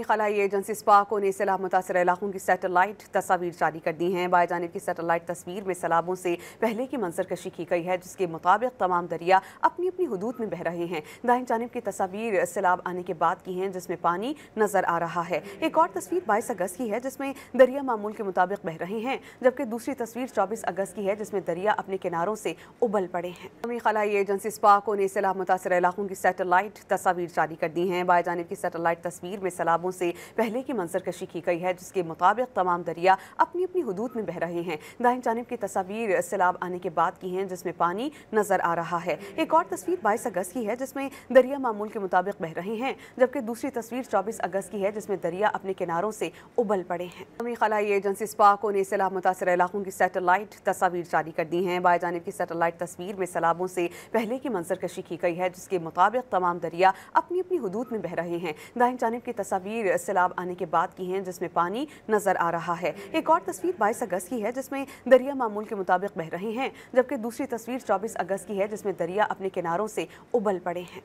खलाई agency Sparco ने सैलाब मुतासर इलाकों की सैटेलाइट तस्वीर जारी कर दी हैं। बाएं जानिब की सैटेलाइट तस्वीर में सैलाबों से पहले की मंजर कशी की गई है, जिसके मुताबिक तमाम दरिया अपनी अपनी हदूद में बह रहे हैं। दाहिनी जानिब की तस्वीर सैलाब आने के बाद की हैं, जिसमें पानी नजर आ रहा है। एक और तस्वीर 22 अगस्त की है, जिसमें दरिया मामूल के मुताबिक बह रहे हैं, जबकि दूसरी तस्वीर 24 अगस्त की है, जिसमें दरिया अपने किनारों से उबल पड़े हैं। खलाई एजेंसी स्पार्को ने सैलाब मुतासर इलाकों की सैटेलाइट तस्वीर जारी कर दी हैं। बाएं जानिब की सैटेलाइट तस्वीर में सैलाबों से पहले की मंजर कशी की गई है, जिसके मुताबिक तमाम दरिया अपनी अपनी हदूद में बह रहे हैं। दाहिनी जानिब की तस्वीर सैलाब आने के बाद की हैं, जिसमें पानी नजर आ रहा है। एक और तस्वीर 22 अगस्त की है, जिसमें दरिया मामूल के मुताबिक बह रहे हैं, जबकि दूसरी तस्वीर 24 अगस्त की है, जिसमें दरिया अपने किनारों से उबल पड़े हैं। खलाई एजेंसी स्पार्को ने सैलाब मुतासर इलाकों की सैटेलाइट तस्वीर जारी कर दी हैं। बाएं जानिब की सैटेलाइट तस्वीर में सैलाबों से पहले की मंजर कशी की गई है, जिसके मुताबिक तमाम दरिया अपनी अपनी हदूद में बह रहे हैं। दाहिनी जानिब की तस्वीर सैलाब आने के बाद की हैं, जिसमें पानी नजर आ रहा है। एक और तस्वीर 22 अगस्त की है, जिसमें दरिया मामूल के मुताबिक बह रहे हैं, जबकि दूसरी तस्वीर 24 अगस्त की है, जिसमें दरिया अपने किनारों से उबल पड़े हैं।